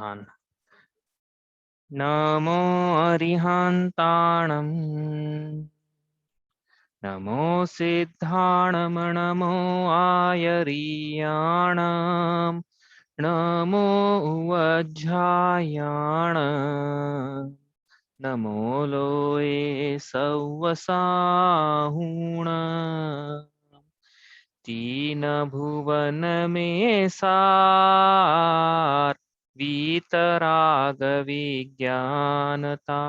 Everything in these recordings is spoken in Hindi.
सावधान। नमो अरिहन्ताणम्, नमो सिद्धाणम्, नमो आयरीयाणम्, नमो वज्रायाण, नमो लोये सव्वसाहुण। तीन भुवन में सार, वीतराग विज्ञानता,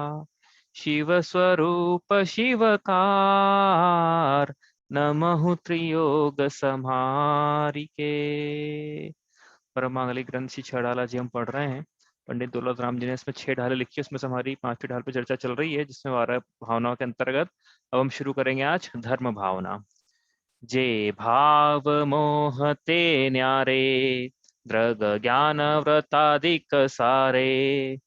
शिव स्वरूप शिवकार, नमः त्रियोग समारिके। परमागली ग्रंथ श्री छह ढाला जी हम पढ़ रहे हैं। पंडित दौलत राम जी ने इसमें 6 ढाले लिखी है, उसमें से हमारी 5वीं ढाल पर चर्चा चल रही है, जिसमें 12 भावनाओं के अंतर्गत अब हम शुरू करेंगे आज धर्म भावना। जे भाव मोहते न्यारे, द्रग ज्ञान व्रतादिक सारे,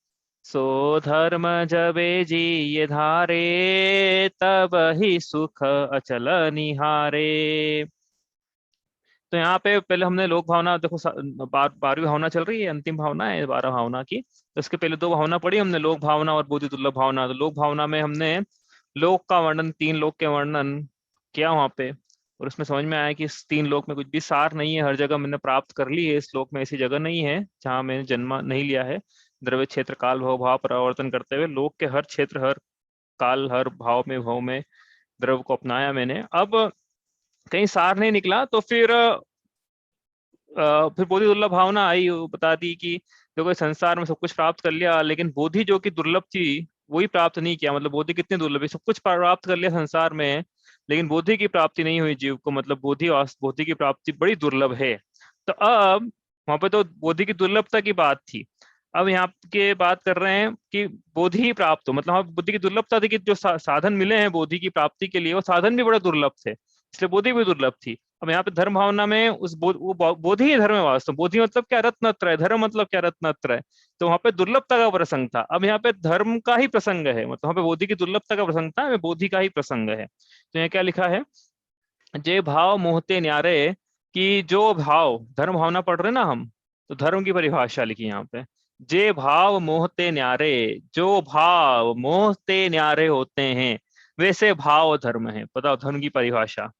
सो धर्म जबे जी ये धारे, तब ही सुख अचल निहारे। तो यहाँ पे पहले हमने लोक भावना, देखो 12वीं भावना चल रही है, अंतिम भावना है 12 भावना की। तो इसके पहले 2 भावना पढ़ी हमने, लोक भावना और बोधि दुर्लभ भावना। तो लोक भावना में हमने लोक का वर्णन, 3 लोक के वर्णन किया वहां पे, और उसमें समझ में आया कि इस 3 लोक में कुछ भी सार नहीं है, हर जगह मैंने प्राप्त कर ली है। इस लोक में ऐसी जगह नहीं है जहाँ मैंने जन्म नहीं लिया है। द्रव्य क्षेत्र काल भाव भाव परिवर्तन करते हुए लोक के हर क्षेत्र, हर काल, हर भाव में द्रव्य को अपनाया मैंने। अब कहीं सार नहीं निकला तो फिर बोधि दुर्लभ भावना आई, वो बता दी कि देखो संसार में सब कुछ प्राप्त कर लिया, लेकिन बोधि जो कि दुर्लभ थी वही प्राप्त नहीं किया। मतलब बोधि कितनी दुर्लभ है, सब कुछ प्राप्त कर लिया संसार में, लेकिन बोधि की प्राप्ति नहीं हुई जीव को। मतलब बोधि की प्राप्ति बड़ी दुर्लभ है। तो अब वहां पे तो बोधि की दुर्लभता की बात थी, अब यहाँ के बात कर रहे हैं कि बोधि ही प्राप्त हो। मतलब हाँ, बुद्धि की दुर्लभता थी कि जो साधन मिले हैं बोधि की प्राप्ति के लिए, वो साधन भी बड़ा दुर्लभ थे, इसलिए बोधि भी दुर्लभ थी। अब यहाँ पे धर्म भावना में बोधि ही धर्म है वास्तव। बोधि मतलब क्या? रत्नत्रय। धर्म मतलब क्या? रत्नत्रय। तो वहां पे दुर्लभता का प्रसंग था, अब यहाँ पे धर्म का ही प्रसंग है। मतलब वहां पे बोधि की दुर्लभता का प्रसंग था, यहाँ बोधि का ही प्रसंग है। तो यहाँ क्या लिखा है? जे भाव मोहते न्यारे, कि जो भाव, धर्म भावना पढ़ रहे ना हम, तो धर्म की परिभाषा लिखी यहाँ पे। जे भाव मोहते न्यारे, जो भाव मोहते न्यारे होते हैं वैसे भाव धर्म है। बताओ धर्म की परिभाषा।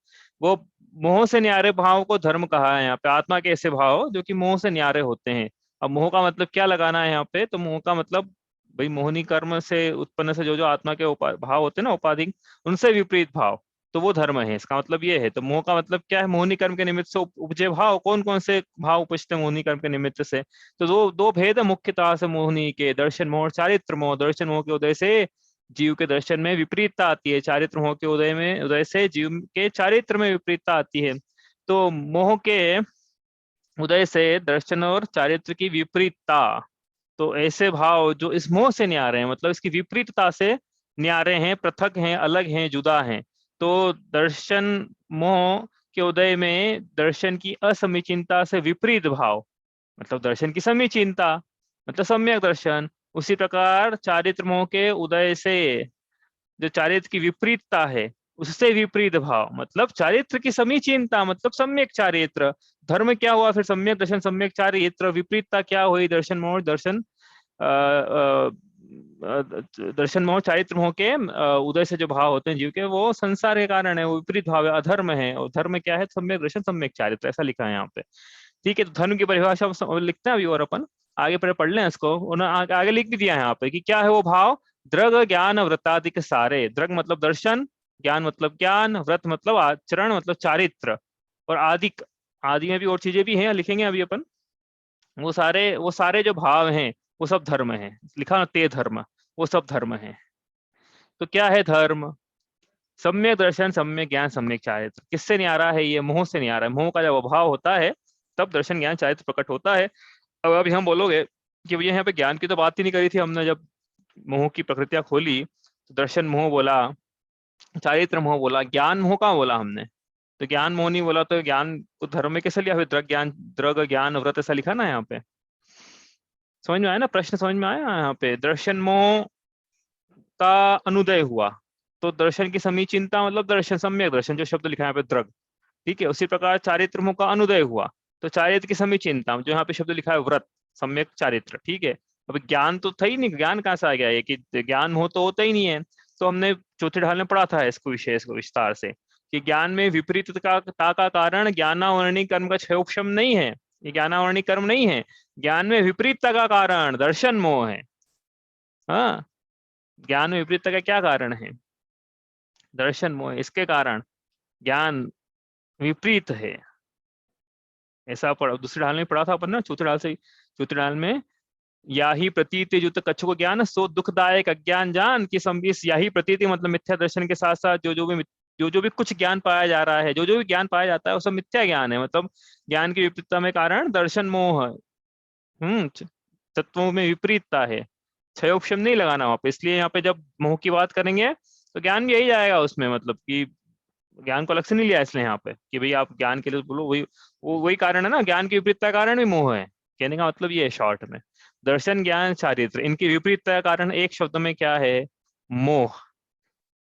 वो मोह से न्यारे भाव को धर्म कहा है यहाँ पे। आत्मा के ऐसे भाव जो कि मोह से न्यारे होते हैं। अब मोह का मतलब क्या लगाना है यहाँ पे? तो मोह का मतलब भाई मोहनी कर्म से उत्पन्न से जो जो आत्मा के भाव होते हैं ना, उपाधि, उनसे विपरीत भाव, तो वो धर्म है। इसका मतलब ये है। तो मोह का मतलब क्या है? मोहनी कर्म के निमित्त से उपजे भाव। कौन कौन से भाव उपजते हैं मोहनी कर्म के निमित्त से? तो दो दो भेद है मुख्यतः से मोहनी के, दर्शन मोह और चारित्र मोह। दर्शन मोह के उदय से जीव के दर्शन में विपरीतता आती है, चारित्र मोह के उदय से जीव के चारित्र में विपरीतता आती है। तो मोह के उदय से दर्शन और चारित्र की विपरीतता, तो ऐसे भाव जो इस मोह से न्यारे हैं, मतलब इसकी विपरीतता से न्यारे हैं, पृथक हैं, अलग हैं, जुदा हैं। तो दर्शन मोह के उदय में दर्शन की असमीचीनता से विपरीत भाव, मतलब दर्शन की समीचीनता, मतलब सम्यक दर्शन। उसी प्रकार चारित्र मोह के उदय से जो चारित्र की विपरीतता है, उससे विपरीत भाव, मतलब चारित्र की समीचीनता, मतलब सम्यक चारित्र। धर्म क्या हुआ फिर? सम्यक दर्शन, सम्यक चारित्र। विपरीतता क्या हुई? दर्शन मोह, दर्शन दर्शन मोह, चारित्र मोह के उदय से जो भाव होते हैं जीव के, वो संसार के कारण है, वो विपरीत भाव है, अधर्म है। और धर्म क्या है? सम्यक दर्शन, सम्यक चारित्र, ऐसा लिखा है यहाँ पे। ठीक है, तो धर्म की परिभाषा लिखते हैं अभी, और अपन आगे पढ़ लें इसको। उन्होंने आगे लिख भी दिया है यहाँ पे कि क्या है वो भाव। द्रग ज्ञान व्रतादिक सारे। द्रग मतलब दर्शन, ज्ञान मतलब ज्ञान, व्रत मतलब आचरण, मतलब चारित्र, और आदिक, आदि में भी और चीजें भी हैं, लिखेंगे अभी अपन। वो सारे जो भाव हैं वो सब धर्म है। लिखा ना, ते धर्म, वो सब धर्म है। तो क्या है धर्म? सम्यक दर्शन, सम्यक ज्ञान, सम्यक चारित्र। किससे न्यारा है ये? मोह से न्यारा है। मोह का जब अभाव होता है तब दर्शन ज्ञान चारित्र प्रकट होता है। अब अभी हम बोलोगे कि भैया यहाँ पे ज्ञान की तो बात ही नहीं करी थी हमने, जब मोह की प्रकृतियां खोली तो दर्शन मोह बोला, चारित्र मोह बोला, ज्ञान मोह कहाँ बोला हमने? तो ज्ञान मोह नहीं बोला, तो ज्ञान को धर्म में कैसे लिया? फिर द्रग ज्ञान व्रत ऐसा लिखा ना यहाँ पे। समझ में आया ना? प्रश्न समझ में आया यहाँ पे? दर्शन मोह का अनुदय हुआ तो दर्शन की समीचीनता, मतलब दर्शन, सम्यक दर्शन, जो शब्द लिखा है यहाँ पे द्रग, ठीक है। उसी प्रकार चारित्र मोह का अनुदय हुआ तो चारित्र की समीचीनता, जो यहाँ पे शब्द लिखा है व्रत, सम्यक चारित्र, ठीक है। अब ज्ञान तो था ही नहीं, ज्ञान कहाँ से आ गया, ये कि ज्ञान हो तो होता ही नहीं है। तो हमने चौथे ढाल में पढ़ा था इसको, विशेष को विस्तार से, कि ज्ञान में विपरीतता का कारण ज्ञानावरणी कर्म का क्षयोपशम नहीं है, ये ज्ञानावरणी कर्म नहीं है। ज्ञान में विपरीतता का कारण दर्शन मोह है। हाँ, ज्ञान में विपरीतता का क्या कारण है? दर्शन मोह, इसके कारण ज्ञान विपरीत है। ऐसा पढ़ा, दूसरे ढाल में पढ़ा था अपन ने, चौथे ढाल से, चौथे ढाल में, या ही प्रतीति युक्त कच्छ को ज्ञान सो दुखदायक अज्ञान जान की संबिस, या ही प्रतीति मतलब मिथ्या दर्शन के साथ साथ जो भी कुछ ज्ञान पाया जा रहा है, जो भी ज्ञान पाया जाता है वो सब मिथ्या ज्ञान है। मतलब ज्ञान की विपरीतता में कारण दर्शन मोह है। तत्वों में विपरीतता है, क्षयोपशम नहीं लगाना वहां पे, इसलिए यहाँ पे जब मोह की बात करेंगे तो ज्ञान भी यही जाएगा उसमें, मतलब कि ज्ञान को अलग से नहीं लिया इसलिए यहाँ पे कि भाई आप ज्ञान के लिए बोलो, वही कारण है ना, ज्ञान की विपरीतता का कारण भी मोह है। कहने का मतलब ये है शॉर्ट में, दर्शन ज्ञान चारित्र इनकी विपरीतता का कारण एक शब्द में क्या है? मोह।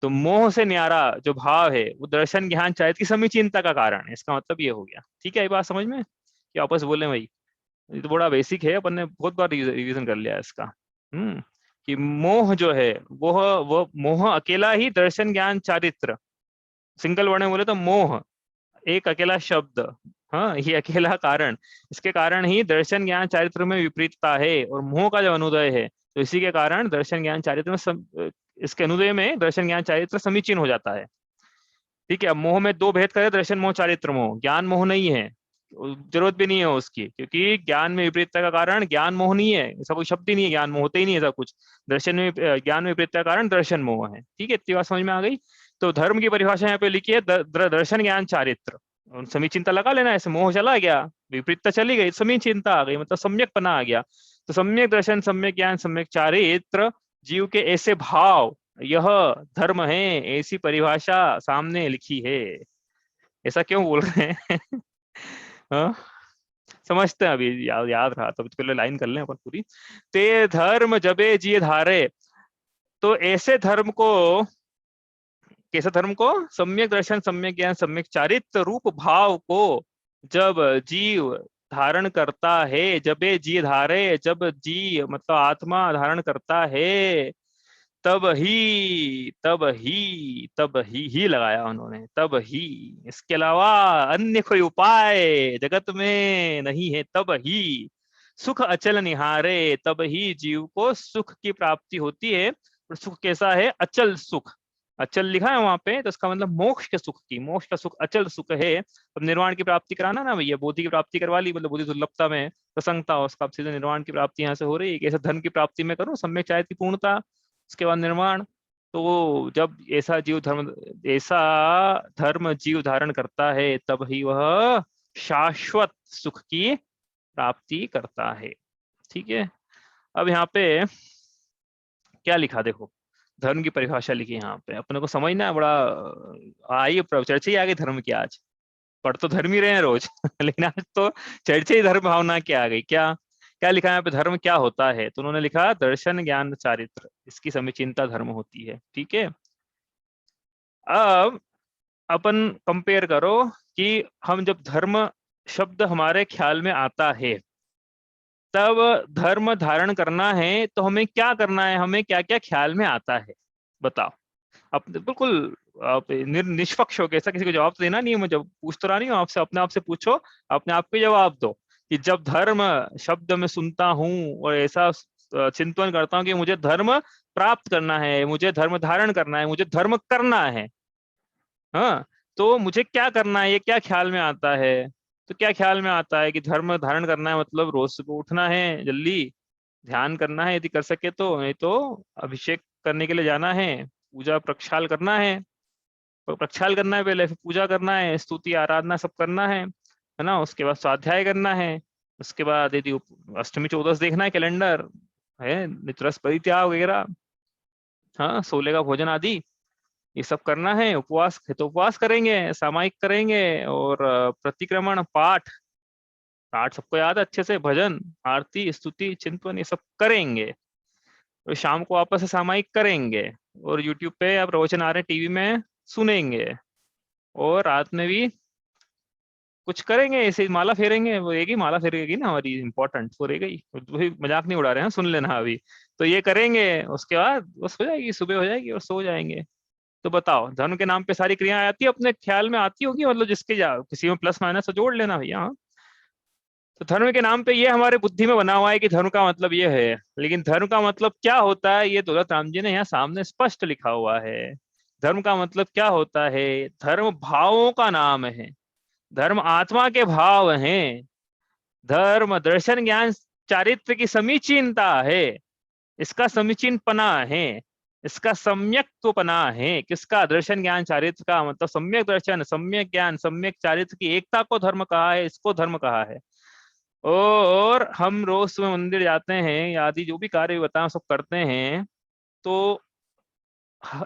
तो मोह से न्यारा जो भाव है वो दर्शन ज्ञान चारित्र की समीचीनता का कारण है, इसका मतलब ये हो गया। ठीक है, ये बात समझ में कि आपस बोले भाई, ये तो बड़ा बेसिक है, अपन ने बहुत बार रिवीजन कर लिया है इसका। कि मोह जो है वो मोह अकेला ही दर्शन ज्ञान चारित्र, सिंगल वर्ड में बोले तो मोह एक अकेला शब्द, हाँ, ये अकेला कारण, इसके कारण ही दर्शन ज्ञान चारित्र में विपरीतता है, और मोह का जो अनुदय है तो इसी के कारण दर्शन ज्ञान चारित्र में इसके अनुदय में दर्शन ज्ञान चारित्र समीचीन हो जाता है। ठीक है, अब मोह में दो भेद करे, दर्शन मोह चारित्र मोह, ज्ञान मोह नहीं है, जरूरत भी नहीं है उसकी, क्योंकि ज्ञान में विपरीतता का कारण ज्ञान मोह नहीं है, ऐसा कोई शब्द ही नहीं है, ज्ञान मोह होता ही नहीं है ऐसा कुछ। दर्शन में ज्ञान में विपरीतता का कारण दर्शन मोह है। ठीक है, इतनी बात समझ में आ गई। तो धर्म की परिभाषा यहाँ पे लिखी है, दर्शन ज्ञान चारित्र, समीचीनता लगा लेना, ऐसे मोह चला गया, विपरीतता चली गई, समीचीनता आ गई, मतलब सम्यकपना आ गया। तो सम्यक दर्शन, सम्यक ज्ञान, सम्यक चारित्र जीव के ऐसे भाव, यह धर्म है, ऐसी परिभाषा सामने लिखी है। ऐसा क्यों बोल रहे हैं? हाँ, समझते हैं अभी, याद रहा तो पहले लाइन कर लें अपन पूरी। ते धर्म जबे जिये धारे, तो ऐसे धर्म को, कैसे धर्म को? सम्यक दर्शन, सम्यक ज्ञान, सम्यक चारित्र रूप भाव को जब जीव धारण करता है, जबे जी धारे, जब जी मतलब आत्मा धारण करता है, तब ही लगाया उन्होंने, तब ही, इसके अलावा अन्य कोई उपाय जगत में नहीं है। तब ही सुख अचल निहारे, तब ही जीव को सुख की प्राप्ति होती है। और सुख कैसा है? अचल सुख, अचल लिखा है वहां पे, तो इसका मतलब मोक्ष के सुख की, मोक्ष का सुख अचल सुख है। अब निर्वाण की प्राप्ति कराना ना भैया, बोधि की प्राप्ति करवा ली, मतलब बोधि दुर्लभता में प्रसंगता, उसका सीधे निर्वाण की प्राप्ति यहाँ से हो रही है। कैसे धन की प्राप्ति में करूँ, सम्यक चारित्र की पूर्णता, उसके बाद निर्माण। तो जब ऐसा धर्म जीव धारण करता है, तब ही वह शाश्वत सुख की प्राप्ति करता है। ठीक है, अब यहाँ पे क्या लिखा देखो, धर्म की परिभाषा लिखी यहाँ पे, अपने को समझना है, बड़ा आई चर्चा ही आ गई धर्म की आज। पढ़ तो धर्म ही रहे हैं रोज लेकिन आज तो चर्चा ही धर्म भावना की आ गई। क्या क्या लिखा है यहाँ पे, धर्म क्या होता है? तो उन्होंने लिखा दर्शन ज्ञान चारित्र, इसकी समीचीनता धर्म होती है। ठीक है, अब अपन कंपेयर करो कि हम जब धर्म शब्द हमारे ख्याल में आता है, तब धर्म धारण करना है तो हमें क्या करना है, हमें क्या क्या ख्याल में आता है, बताओ। अपने बिल्कुल आप निष्पक्ष हो, ऐसा किसी को जवाब तो देना नहीं है, मैं जब पूछ तो रहा नहीं हूँ आपसे, अपने आप से पूछो, अपने आप को जवाब दो कि जब धर्म शब्द में सुनता हूँ और ऐसा चिंतन करता हूँ कि मुझे धर्म प्राप्त करना है, मुझे धर्म धारण करना है, मुझे धर्म करना है, हाँ, तो मुझे क्या करना है, ये क्या ख्याल में आता है? तो क्या ख्याल में आता है कि धर्म धारण करना है मतलब रोज सुबह उठना है जल्दी, ध्यान करना है यदि कर सके तो, नहीं तो अभिषेक करने के लिए जाना है, पूजा प्रक्षाल करना है, प्रक्षाल करना है पहले, फिर पूजा करना है, स्तुति आराधना सब करना है ना, उसके बाद स्वाध्याय करना है, उसके बाद यदि अष्टमी चौदस देखना है कैलेंडर है, नित्रस परित्याग वगैरह, हाँ, सोले का भोजन आदि ये सब करना है। उपवास है तो उपवास करेंगे, सामायिक करेंगे, और प्रतिक्रमण पाठ, पाठ सबको याद है अच्छे से, भजन आरती स्तुति चिंतन ये सब करेंगे, और शाम को वापस से सामायिक करेंगे, और यूट्यूब पे आप प्रवचन आ रहे टीवी में सुनेंगे, और रात में भी कुछ करेंगे ऐसे, माला फेरेंगे, वो रहेगी माला फेरेगी ना हमारी, इंपॉर्टेंट वो रहेगा ही, वही मजाक नहीं उड़ा रहे हैं, सुन लेना अभी। तो ये करेंगे, उसके बाद बस हो जाएगी, सुबह हो जाएगी और सो जाएंगे। तो बताओ, धर्म के नाम पे सारी क्रियाएं आती है, अपने ख्याल में आती होगी, मतलब जिसके किसी में प्लस माइनस तो जोड़ लेना भैया, हाँ। तो धर्म के नाम पे ये हमारे बुद्धि में बना हुआ है कि धर्म का मतलब ये है, लेकिन धर्म का मतलब क्या होता है ये दौलत राम जी ने यहाँ सामने स्पष्ट लिखा हुआ है। धर्म का मतलब क्या होता है? धर्म भावों का नाम है, धर्म आत्मा के भाव हैं, धर्म दर्शन ज्ञान चारित्र की समीचीनता है, इसका समीचीनपना है, इसका सम्यक्त्वपना है। किसका? दर्शन ज्ञान चारित्र का, मतलब सम्यक दर्शन, सम्यक ज्ञान, सम्यक चारित्र की एकता को धर्म कहा है, इसको धर्म कहा है। और हम रोज सुबह मंदिर जाते हैं, आदि जो भी कार्य बताएं सब करते हैं, तो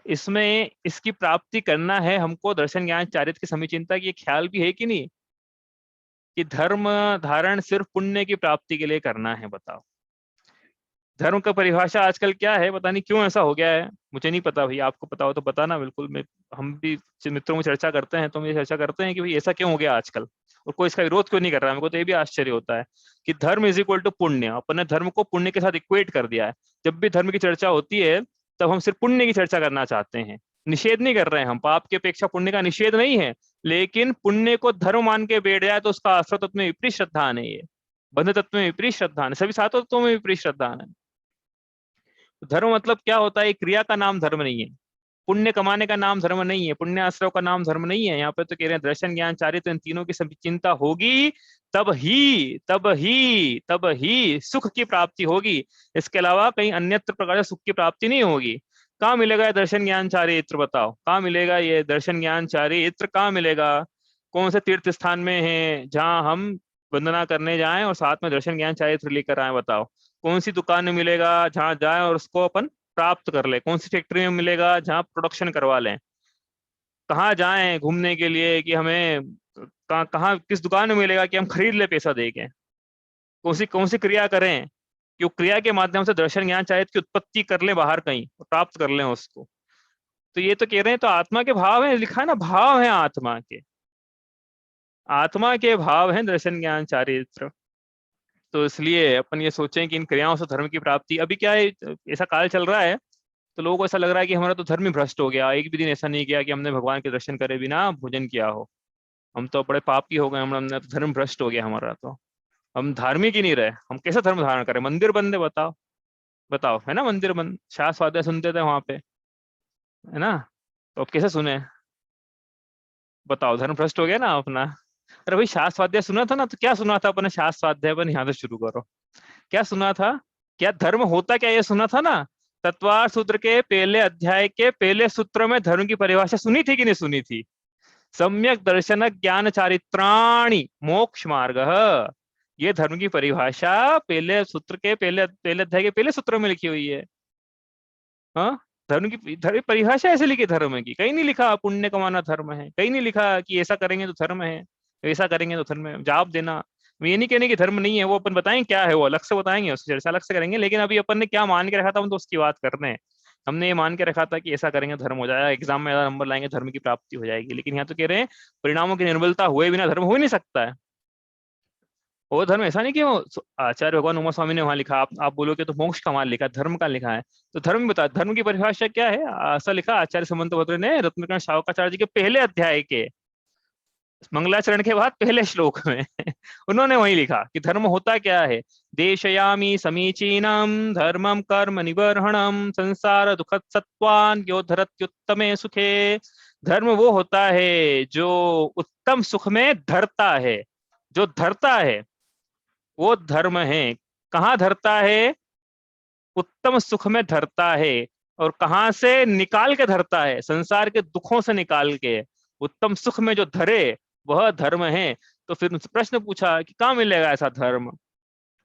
इसमें इसकी प्राप्ति करना है हमको, दर्शन ज्ञान चारित्र की समीचीनता की, ये ख्याल भी है कि नहीं कि धर्म धारण सिर्फ पुण्य की प्राप्ति के लिए करना है? बताओ, धर्म का परिभाषा आजकल क्या है, पता नहीं क्यों ऐसा हो गया है, मुझे नहीं पता भैया, आपको पता हो तो बताना बिल्कुल। मैं हम भी मित्रों में चर्चा करते हैं, तो हम ये चर्चा करते हैं कि भाई ऐसा क्यों हो गया आजकल, और कोई इसका विरोध क्यों नहीं कर रहा है। मेरे को तो ये भी आश्चर्य होता है कि धर्म इज इक्वल टू पुण्य, अपन ने धर्म को पुण्य के साथ इक्वेट कर दिया है। जब भी धर्म की चर्चा होती है तब हम सिर्फ पुण्य की चर्चा करना चाहते हैं, निषेध नहीं कर रहे हैं हम, पाप की अपेक्षा पुण्य का निषेध नहीं है, लेकिन पुण्य को धर्म मान के बैठ जाए तो उसका आश्रय तत्व में विपरीत श्रद्धा नहीं है, बंध तत्व में विपरीत श्रद्धा है, सभी सातों तत्वों में विपरीत श्रद्धा है। धर्म मतलब क्या होता है? क्रिया का नाम धर्म नहीं है, पुण्य कमाने का नाम धर्म नहीं है, पुण्य आश्रय का नाम धर्म नहीं है। यहाँ पे तो कह रहे हैं दर्शन ज्ञान चारित्र इन तीनों की सभी चिंता होगी, तब ही सुख की प्राप्ति होगी। इसके अलावा कहीं अन्यत्र प्रकार से सुख की प्राप्ति नहीं होगी। कहाँ मिलेगा ये दर्शन ज्ञान चारित्र? बताओ कहाँ मिलेगा ये दर्शन ज्ञान चारित्र? कहाँ मिलेगा? कौन से तीर्थ स्थान में है जहाँ हम वंदना करने जाएं और साथ में दर्शन ज्ञान चारित्र लेकर आए? बताओ कौन सी दुकान में मिलेगा जहाँ जाएं और उसको अपन प्राप्त कर ले? कौन सी फैक्ट्री में मिलेगा जहाँ प्रोडक्शन करवा लें? कहाँ जाएं घूमने के लिए कि हमें कहाँ कहाँ किस दुकान में मिलेगा कि हम खरीद ले पैसा दे के? कौन सी क्रिया करें कि वो क्रिया के माध्यम से दर्शन ज्ञान चारित्र की उत्पत्ति कर ले बाहर कहीं और प्राप्त कर लें उसको? तो ये तो कह रहे हैं, तो आत्मा के भाव है, लिखा है ना, भाव है आत्मा के, आत्मा के भाव हैं दर्शन ज्ञान चारित्र। तो इसलिए अपन ये सोचें कि इन क्रियाओं से धर्म की प्राप्ति, अभी क्या है, ऐसा काल चल रहा है तो लोगों को ऐसा लग रहा है कि हमारा तो धर्म ही भ्रष्ट हो गया, एक भी दिन ऐसा नहीं किया कि हमने भगवान के दर्शन करे बिना भोजन किया हो, हम तो बड़े पापी हो गए, हमने तो धर्म भ्रष्ट हो गया हमारा, तो हम धार्मिक ही नहीं रहे, हम कैसे धर्म धारण करें? मंदिर बंद है, बताओ बताओ, है ना, मंदिर बंद, शास्त्र वाद्य सुनते थे वहां पे, है ना, तो अब कैसे सुने? बताओ, धर्म भ्रष्ट हो गया ना अपना। अरे भाई शास्त्र स्वाध्याय सुना था ना, तो क्या सुना था अपने शास्त्र स्वाध्याय पर? यहाँ से शुरू करो, क्या सुना था? क्या धर्म होता क्या, ये सुना था ना? तत्वार सूत्र के पहले अध्याय के पहले सूत्र में धर्म की परिभाषा सुनी थी कि नहीं सुनी थी? सम्यक दर्शन ज्ञान चारित्राणि मोक्ष मार्ग, ये धर्म की परिभाषा पहले सूत्र के पहले पहले अध्याय के पहले सूत्र में लिखी हुई है। हाँ, धर्म परिभाषा ऐसे लिखी धर्म की, कहीं नहीं लिखा पुण्य कमाना धर्म है, कहीं नहीं लिखा कि ऐसा करेंगे तो धर्म है, ऐसा करेंगे तो धर्म है। जवाब देना, मैं ये नहीं कहने की धर्म नहीं है, वो अपन बताएंगे क्या है, वो अलग से बताएंगे, उसकी चर्चा अलग से करेंगे, लेकिन अभी अपन ने क्या मान के रखा था हम तो उसकी बात कर रहे हैं। हमने ये मान के रखा था कि ऐसा करेंगे धर्म हो जाएगा, एग्जाम में ज्यादा नंबर लाएंगे धर्म की प्राप्ति हो जाएगी, लेकिन यहाँ तो कह रहे हैं परिणामों की निर्बलता हुए बिना धर्म हो ही नहीं सकता है। वो धर्म ऐसा नहीं कि वो आचार्य भगवान उमा स्वामी ने वहां लिखा, आप बोलोगे तो मोक्ष का मान लिखा, धर्म का लिखा है। तो धर्म बता, धर्म की परिभाषा क्या है? ऐसा लिखा आचार्य समंत भद्र ने रत्नकर्ण शावकाचार्य जी के पहले अध्याय के मंगलाचरण के बाद पहले श्लोक में उन्होंने वही लिखा कि धर्म होता क्या है। देशयामी समीचीनम धर्मम कर्म निबर्हणम संसार दुखद सत्वान यो धरत्युत्तमे सुखे। धर्म वो होता है जो उत्तम सुख में धरता है, जो धरता है वो धर्म है। कहाँ धरता है? उत्तम सुख में धरता है। और कहाँ से निकाल के धरता है? संसार के दुखों से निकाल के उत्तम सुख में जो धरे वह धर्म है। तो फिर प्रश्न पूछा कि कहाँ मिलेगा ऐसा धर्म?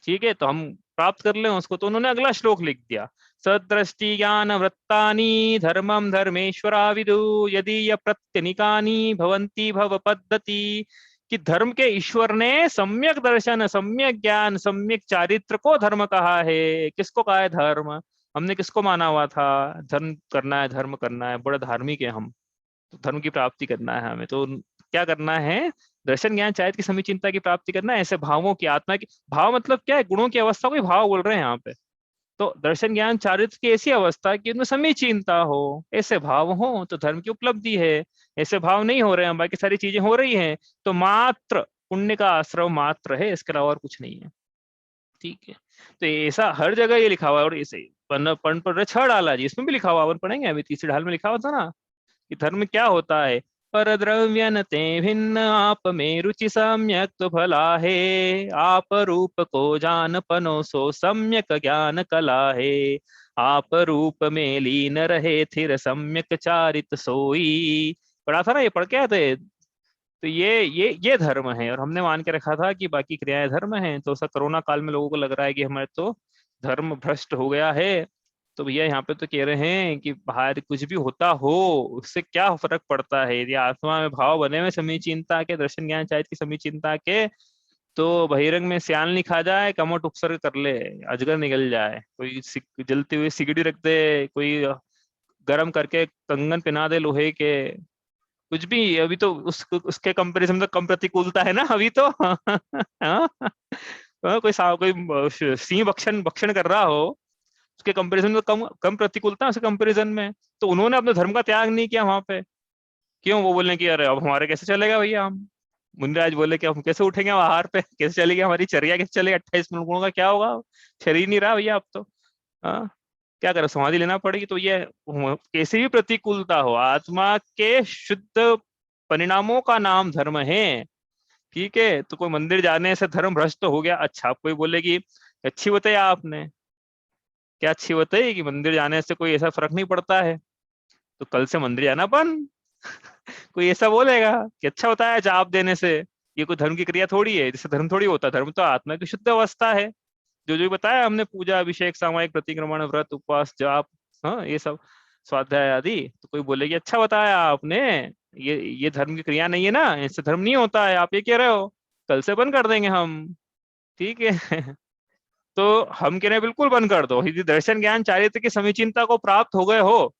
ठीक है, तो हम प्राप्त कर लें उसको, तो उन्होंने अगला श्लोक लिख दिया, सदृष्टि ज्ञान वृत्तानि धर्मम धर्मेश्वरा विदु यदि य प्रत्यनिकानि भवन्ति भव पद्धति। कि धर्म के ईश्वर ने सम्यक दर्शन, सम्यक ज्ञान, सम्यक चारित्र को धर्म कहा है। किसको कहा है धर्म? हमने किसको माना हुआ था? धर्म करना है, धर्म करना है, बड़ा धार्मिक है हम, तो धर्म की प्राप्ति करना है हमें, तो क्या करना है, दर्शन ज्ञान चारित्र की समीचीनता की प्राप्ति करना है, ऐसे भावों की, आत्मा की, भाव मतलब क्या है, गुणों की अवस्था को ही भाव बोल रहे हैं यहाँ पे। तो दर्शन ज्ञान चारित्र की ऐसी अवस्था कि उनमें समीचीनता हो, ऐसे भाव हो तो धर्म की उपलब्धि है। ऐसे भाव नहीं हो रहे हैं, बाकी सारी चीजें हो रही हैं, तो मात्र पुण्य का आश्रव मात्र है, इसके अलावा और कुछ नहीं है। ठीक है, तो ऐसा हर जगह ये लिखा हुआ है। और इसे पढ़ पढ़ रहे 6 डाला जी, इसमें भी लिखा हुआ, अपन पढ़ेंगे अभी, तीसरी ढाल में लिखा हुआ था ना कि धर्म क्या होता है। पर द्रव्य न ते भिन्न आप में रुचि सम्यक तो भला है, आप रूप को जान पनो सो सम्यक ज्ञान कला है, आप रूप में लीन रहे थिर सम्यक चारित सोई। पढ़ा था ना, ये पढ़ के आए थे। तो ये धर्म है, और हमने मान के रखा था कि बाकी क्रियाएं धर्म हैं। तो ऐसा कोरोना काल में लोगों को लग रहा है कि हमारे तो धर्म भ्रष्ट हो गया है। तो भैया यहाँ पे तो कह रहे हैं कि बाहर कुछ भी होता हो उससे क्या फर्क पड़ता है, यदि आत्मा में भाव बने हुए समीचीनता के, दर्शन ज्ञान चाहिए की समीचीनता के, तो बहिरंग में सियाल नहीं खा जाए, कमोट उपसर्ग कर ले, अजगर निकल जाए, कोई जलती हुई सिगड़ी रख दे, कोई गरम करके कंगन पहना दे लोहे के, कुछ भी, अभी तो उसके कंपैरिजन में कम प्रतिकूलता है ना अभी तो हाँ? कोई सिंह भक्षण भक्षण कर रहा हो, उसके कंपैरिजन में कम कम प्रतिकूलता है उसके कंपैरिजन में। तो उन्होंने अपने धर्म का त्याग नहीं किया वहां पे, क्यों? वो बोलने की अरे अब हमारे कैसे चलेगा भैया, हम मुनिराज बोले कि हम कैसे उठेंगे आहार पे, कैसे चलेगी हमारी चर्या, कैसे चलेगी, 28 गुणों का क्या होगा, शरीर नहीं रहा भैया अब तो। हाँ, क्या करें, समाधि लेना पड़ेगी। तो ये कैसी भी प्रतिकूलता हो, आत्मा के शुद्ध परिणामों का नाम धर्म है। ठीक है, तो कोई मंदिर जाने से धर्म भ्रष्ट तो हो गया, अच्छा आप कोई बोले कि अच्छी बताया आपने, क्या अच्छी बताई कि मंदिर जाने से कोई ऐसा फर्क नहीं पड़ता है, तो कल से मंदिर जाना बंद कोई ऐसा बोलेगा कि अच्छा होता है जाप देने से, ये कोई धर्म की क्रिया थोड़ी है, जिससे धर्म थोड़ी होता, धर्म तो आत्मा की शुद्ध अवस्था है। जो जो बताया हमने, पूजा अभिषेक सामायिक प्रतिक्रमण व्रत उपवास जाप, हाँ ये सब, स्वाध्याय आदि, तो कोई बोलेगी अच्छा बताया आपने, ये धर्म की क्रिया नहीं है ना, इससे धर्म नहीं होता है, आप ये कह रहे हो, कल से बंद कर देंगे हम। ठीक है तो हम कह रहे हैं बिल्कुल बंद कर दो, यदि दर्शन ज्ञान चारित्र की समीचीनता को प्राप्त हो गए हो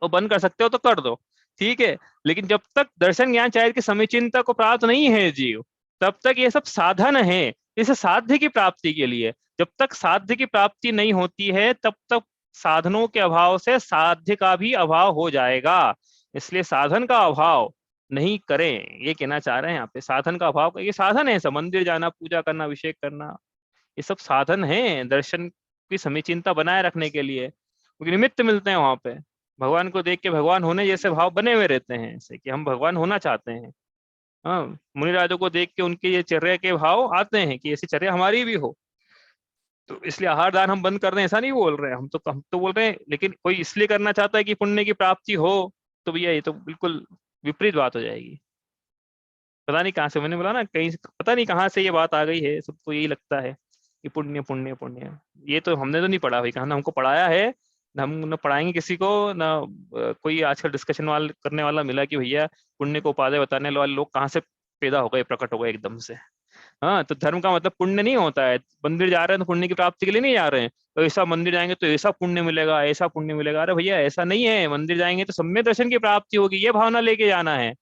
तो बंद कर सकते हो तो कर दो। ठीक है, लेकिन जब तक दर्शन ज्ञान चारित्र की समीचीनता को प्राप्त नहीं है जीव, तब तक ये सब साधन है इसे साध्य की प्राप्ति के लिए। जब तक साध्य की प्राप्ति नहीं होती है तब तक साधनों के अभाव से साध्य का भी अभाव हो जाएगा। इसलिए साधन का अभाव नहीं करें, ये कहना चाह रहे हैं यहाँ पे। साधन का अभाव, ये साधन है सब, मंदिर जाना, पूजा करना, अभिषेक करना, ये सब साधन है दर्शन की समीचीनता बनाए रखने के लिए, क्योंकि निमित्त मिलते हैं वहां पे। भगवान को देख के भगवान होने जैसे भाव बने हुए रहते हैं, ऐसे कि हम भगवान होना चाहते हैं। हाँ, मुनिराजों को देख के उनके ये चर्या के भाव आते हैं कि ऐसी चर्या हमारी भी हो। तो इसलिए आहार दान हम बंद कर दें ऐसा नहीं बोल रहे हैं, हम तो बोल रहे हैं, लेकिन कोई इसलिए करना चाहता है कि पुण्य की प्राप्ति हो, तो भैया ये तो बिल्कुल विपरीत बात हो जाएगी। पता नहीं कहाँ से, मैंने बोला ना कहीं पता नहीं कहाँ से ये बात आ गई है, सबको यही लगता है कि पुण्य पुण्य पुण्य। ये तो हमने तो नहीं पढ़ा भाई, कहाँ ना हमको पढ़ाया है, ना हम न पढ़ाएंगे किसी को ना। कोई आजकल डिस्कशन करने वाला मिला कि भैया पुण्य को उपादेय बताने वाले लोग कहाँ से पैदा हो गए, प्रकट हो गए एकदम से। हाँ, तो धर्म का मतलब पुण्य नहीं होता है, मंदिर जा रहे हैं तो पुण्य की प्राप्ति के लिए नहीं जा रहे हैं, तो ऐसा मंदिर जाएंगे तो ऐसा पुण्य मिलेगा, ऐसा पुण्य मिलेगा। अरे भैया ऐसा नहीं है, मंदिर जाएंगे तो सम्यक दर्शन की प्राप्ति होगी, ये भावना लेके जाना है।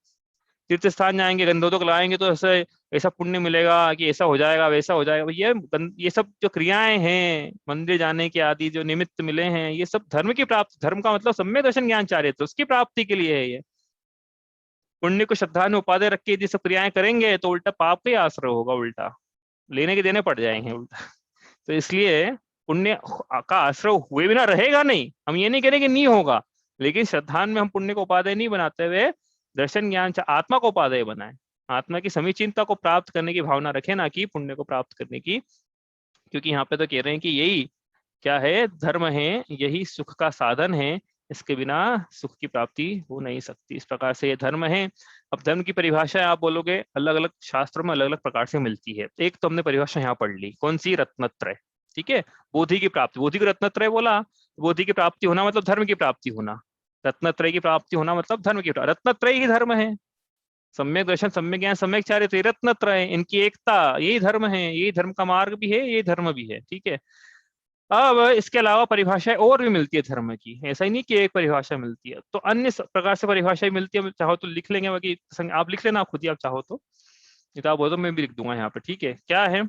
तीर्थ स्थान जाएंगे, गंधोदक लाएंगे तो ऐसे ऐसा पुण्य मिलेगा कि ऐसा हो जाएगा वैसा हो जाएगा। ये सब जो क्रियाएं हैं मंदिर जाने के आदि जो निमित्त मिले हैं, ये सब धर्म की प्राप्ति, धर्म का मतलब सम्यक दर्शन ज्ञान चारित्र, उसकी प्राप्ति के लिए है ये। पुण्य को श्रद्धा में उपादेय रख के यदि सब क्रियाएं करेंगे तो उल्टा पाप का ही आश्रय होगा, उल्टा लेने के देने पड़ जाएंगे उल्टा। तो इसलिए पुण्य का आश्रय हुए बिना रहेगा नहीं, हम ये नहीं कह रहे कि नहीं होगा, लेकिन श्रद्धान में हम पुण्य को उपादेय नहीं बनाते हुए दर्शन ज्ञान आत्मा को उपादेय बनाए, आत्मा की समीचीनता को प्राप्त करने की भावना रखे, ना कि पुण्य को प्राप्त करने की। क्योंकि यहाँ पे तो कह रहे हैं कि यही क्या है, धर्म है, यही सुख का साधन है, इसके बिना सुख की प्राप्ति हो नहीं सकती। इस प्रकार से ये धर्म है। अब धर्म की परिभाषा आप बोलोगे अलग अलग शास्त्रों में अलग अलग प्रकार से मिलती है। एक तो हमने परिभाषा यहाँ पढ़ ली, कौन सी? रत्नत्रय। ठीक है, बोधि की प्राप्ति, बोधि को रत्नत्रय बोला, बोधि की प्राप्ति होना मतलब धर्म की प्राप्ति होना, रत्नत्रय की प्राप्ति होना मतलब धर्म की प्राप्ति। रत्नत्रय ही धर्म है, सम्यक दर्शन, सम्यक ज्ञान, सम्यक चारित्र, रत्नत्रय, इनकी एकता, यही धर्म है, यही धर्म का मार्ग भी है, यही धर्म भी है। ठीक है, अब इसके अलावा परिभाषाएं और भी मिलती है धर्म की, ऐसा ही नहीं कि एक परिभाषा मिलती है, तो अन्य प्रकार से परिभाषाएं मिलती है, चाहो तो लिख लेंगे, बाकी आप लिख लेना खुद ही, आप चाहो तो, नहीं तो आप बोलो तो मैं भी लिख दूंगा यहाँ पे, ठीक है। क्या है,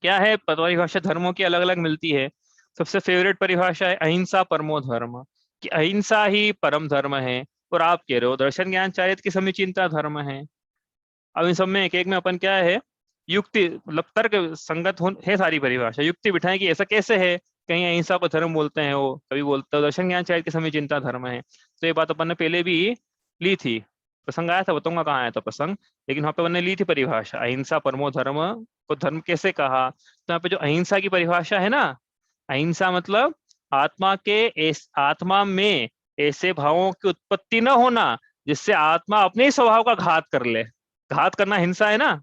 क्या है परिभाषा धर्मों की अलग अलग मिलती है। सबसे फेवरेट परिभाषा है अहिंसा परमो धर्म, कि अहिंसा ही परम धर्म है। और आप कह रहे हो दर्शन ज्ञान चारित्र की समीचीनता धर्म है। अब इन सब में एक एक में अपन क्या है, युक्ति मतलब तर्क संगत है सारी परिभाषा, युक्ति बिठाएं कि ऐसा कैसे है। कहीं अहिंसा को धर्म बोलते हैं, वो कभी बोलते हैं दर्शन ज्ञान चारित्र की समीचीनता धर्म है। तो ये बात अपन ने पहले भी ली थी, प्रसंग आया था, बताऊंगा कहाँ आया था प्रसंग, लेकिन वहां पे मैंने ली थी परिभाषा, अहिंसा परमो धर्म को धर्म कैसे कहा। तो यहाँ पे जो अहिंसा की परिभाषा है ना, अहिंसा मतलब आत्मा में ऐसे भावों की उत्पत्ति न होना जिससे आत्मा अपने ही स्वभाव का घात कर ले। घात करना हिंसा है ना,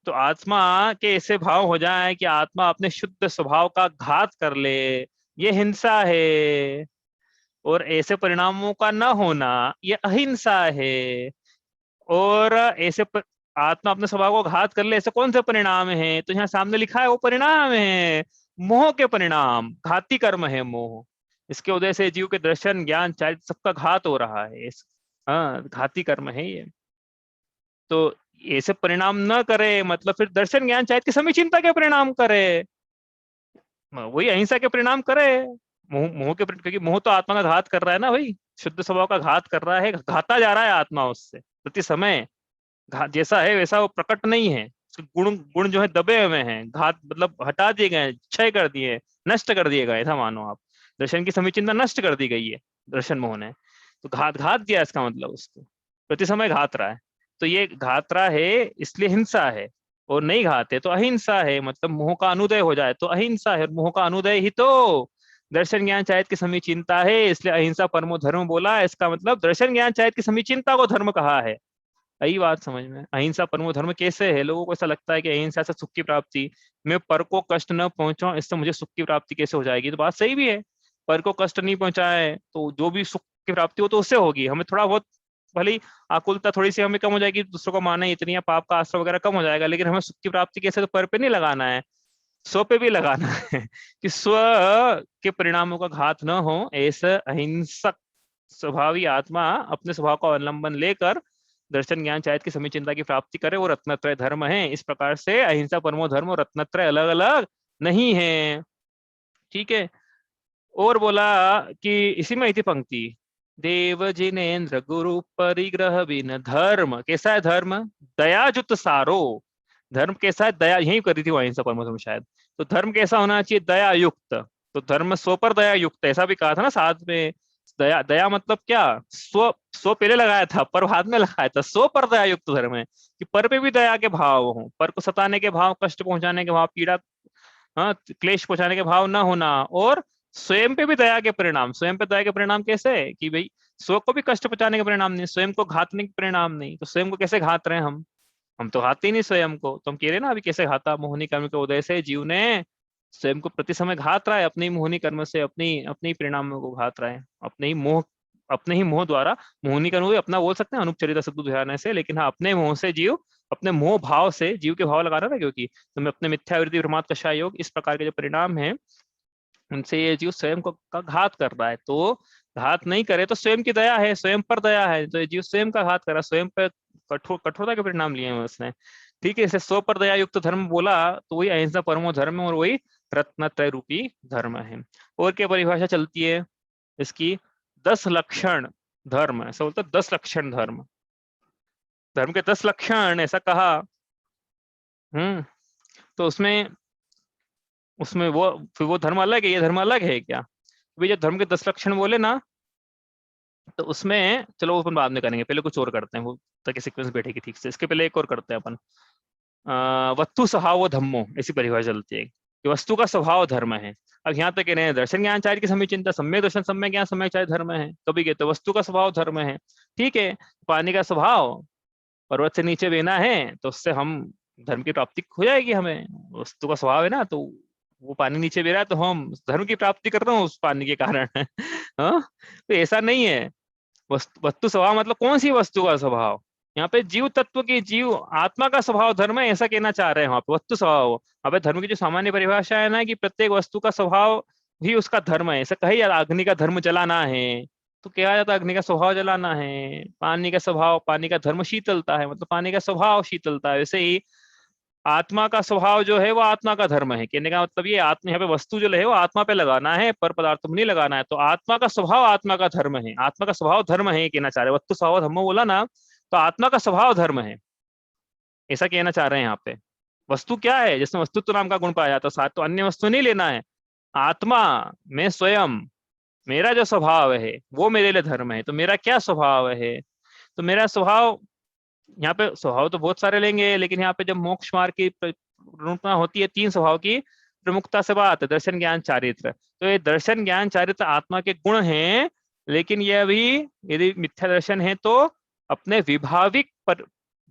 तो आत्मा के ऐसे भाव हो जाए कि आत्मा अपने शुद्ध स्वभाव का घात कर ले, ये हिंसा है। और ऐसे परिणामों का न होना ये अहिंसा है। और आत्मा अपने स्वभाव को घात कर ले, ऐसे कौन से परिणाम है, तो यहाँ सामने लिखा है वो परिणाम है मोह के परिणाम, घाती कर्म है मोह। इसके उदय से जीव के दर्शन ज्ञान चारित्र सबका घात हो रहा है। हाँ, घाती कर्म है ये। तो ऐसे परिणाम न करे मतलब फिर दर्शन ज्ञान चारित्र की समीचीनता के परिणाम करे, वही अहिंसा के परिणाम करे। मोह के क्योंकि मोह तो आत्मा का घात कर रहा है ना भाई, शुद्ध स्वभाव का घात कर रहा है, घाता जा रहा है आत्मा उससे प्रति समय। जैसा है वैसा वो प्रकट नहीं है, गुण गुण जो है दबे हुए हैं, घात मतलब हटा दिए गए, क्षय कर दिए, नष्ट कर दिए गए, ऐसा मानो आप। दर्शन की समीचीनता नष्ट कर दी गई है दर्शन मोह ने, तो घात दिया इसका मतलब उसको, प्रति समय घात रहा है। तो ये घात रहा है इसलिए हिंसा है, और नहीं घाते तो अहिंसा है, मतलब मोह का अनुदय हो जाए तो अहिंसा है, मोह का अनुदय ही तो दर्शन ज्ञान चारित्र की समीचीनता है, इसलिए अहिंसा परमो धर्म बोला। इसका मतलब दर्शन ज्ञान चारित्र की समीचीनता को धर्म कहा है। यही बात समझ में, अहिंसा परमो धर्म कैसे है। लोगों को ऐसा लगता है कि अहिंसा से सुख की प्राप्ति, मैं पर को कष्ट न पहुंचाऊं इससे मुझे सुख की प्राप्ति कैसे हो जाएगी। तो बात सही भी है, पर को कष्ट नहीं पहुंचाए तो जो भी सुख की प्राप्ति हो तो उससे होगी। हमें थोड़ा बहुत भले ही आकुलता थोड़ी सी हमें कम हो जाएगी, दूसरों को माने इतनी, या पाप का आश्रय वगैरह कम हो जाएगा, लेकिन हमें सुख की प्राप्ति कैसे, तो पर पे नहीं लगाना है, स्व पे भी लगाना है कि स्व के परिणामों का घात न हो। ऐसा अहिंसक स्वभावी आत्मा अपने स्वभाव का अवलंबन लेकर दर्शन ज्ञान चारित्र की समीचीनता की प्राप्ति करे, वो रत्नत्रय धर्म है। इस प्रकार से अहिंसा परमो धर्म और रत्नत्रय अलग अलग नहीं है, ठीक है। और बोला कि इसी में थी पंक्ति, देव जिनेन्द्र गुरु परिग्रह बिन धर्म, कैसा है धर्म, दयाजुत सारो। धर्म कैसा है, दया, यही करी थी वो अहिंसा परमो धर्म शायद। तो धर्म कैसा होना चाहिए, दया युक्त। तो धर्म स्व पर दया युक्त, ऐसा भी कहा था ना साथ में। दया, दया मतलब क्या, स्व स्व पहले लगाया था, पर बाद में लगाया था। स्व पर दया युक्त धर्म है कि पर पे भी दया के भाव हो, पर को सताने के भाव, कष्ट पहुंचाने के भाव, पीड़ा, हाँ, क्लेश पहुंचाने के भाव ना होना। और स्वयं पे भी दया के परिणाम, स्वयं पे दया के परिणाम कैसे है कि भाई स्व को भी कष्ट पहुंचाने के परिणाम नहीं, स्वयं को घातने के परिणाम नहीं। तो स्वयं को कैसे घात रहे हैं हम तो घाते ही नहीं स्वयं को। तो हम कह रहे हैं ना अभी कैसे घाता, मोहनी कर्म के उदय से जीव ने स्वयं को प्रति समय घात रहा है, अपने ही मोहनी कर्म से, अपनी अपने ही परिणामों को घात रहा है, अपने ही मोह द्वारा। मोहनी कर्म भी अपना बोल सकते हैं अनुपचरित सद्बुद्धि ध्यान से, लेकिन हाँ अपने मोह से जीव, अपने मोह भाव से जीव के भाव लगा रहा था, क्योंकि तो मैं अपने मिथ्यावृत्ति प्रमाद कषाय योग, इस प्रकार के जो परिणाम है उनसे ये जीव स्वयं को का घात कर रहा है। तो घात नहीं करे तो स्वयं की दया है, स्वयं पर दया है, तो ये जीव स्वयं का घात करा, स्वयं पर कठोरता के परिणाम लिए हैं उसने, ठीक है। इसे स्व पर दया युक्त धर्म बोला, तो वही अहिंसा परमो धर्म और वही रत्नत्रय रूपी धर्म है। और क्या परिभाषा चलती है इसकी, 10 लक्षण धर्म, ऐसा बोलता है 10 लक्षण धर्म, धर्म के 10 लक्षण ऐसा कहा। तो उसमें उसमें वो फिर वो धर्म अलग है, ये धर्म अलग है क्या। भाई जब धर्म के 10 लक्षण बोले ना, तो उसमें चलो वो अपन बाद में करेंगे, पहले कुछ और करते हैं वो, ताकि सीक्वेंस बैठेगी ठीक से। इसके पहले एक और करते हैं अपन, वस्तु स्वभाव धम्मो, ऐसी परिभाषा चलती है कि वस्तु का स्वभाव धर्म है। अब यहाँ तक कह रहे हैं दर्शन ज्ञान चार्य की समीचीनता, सम्यक दर्शन सम्यक ज्ञान सम्यक चार्य धर्म है। कभी कहते वस्तु का स्वभाव धर्म है, ठीक है। पानी का स्वभाव पर्वत से नीचे बहना है, तो उससे हम धर्म की प्राप्ति हो जाएगी हमें, वस्तु का स्वभाव है ना, तो वो पानी नीचे बह रहा है तो हम धर्म की प्राप्ति कर रहे हैं उस पानी के कारण हाँ, तो ऐसा नहीं है। वस्तु स्वभाव मतलब कौन सी वस्तु का स्वभाव, यहाँ पे जीव तत्व की, जीव आत्मा का स्वभाव धर्म है ऐसा कहना चाह रहे हैं वहां पे, वस्तु स्वभाव। वहां पे धर्म की जो सामान्य परिभाषा है ना कि प्रत्येक वस्तु का स्वभाव ही उसका धर्म है। ऐसा कहे यार अग्नि का धर्म जलाना है तो कहा जाता है अग्नि का स्वभाव जलाना है। पानी का स्वभाव, पानी का धर्म शीतलता है, मतलब पानी का स्वभाव शीतलता है। वैसे ही आत्मा का स्वभाव जो है वो आत्मा का धर्म है। कहने का मतलब ये आत्मा, यहाँ पे वस्तु जो है वो आत्मा पे लगाना है, पर पदार्थ में नहीं लगाना है। तो आत्मा का स्वभाव आत्मा का धर्म है, आत्मा का स्वभाव धर्म है ये कहना चाह रहे हैं। वस्तु स्वभाव धर्म बोला ना, तो आत्मा का स्वभाव धर्म है ऐसा कहना चाह रहे हैं यहाँ पे। वस्तु क्या है, जिसमें वस्तुत्व नाम का गुण पाया जाता है, साथ तो अन्य वस्तु नहीं लेना है। आत्मा में स्वयं मेरा जो स्वभाव है वो मेरे लिए धर्म है। तो मेरा क्या स्वभाव है, तो मेरा स्वभाव, यहाँ पे स्वभाव तो बहुत सारे लेंगे, लेकिन यहाँ पे जब मोक्ष मार्ग की प्रमुखता होती है, 3 स्वभाव की प्रमुखता से बात है, दर्शन ज्ञान चारित्र। तो ये दर्शन ज्ञान चारित्र आत्मा के गुण हैं, लेकिन यह भी यदि मिथ्या दर्शन है तो अपने विभाविक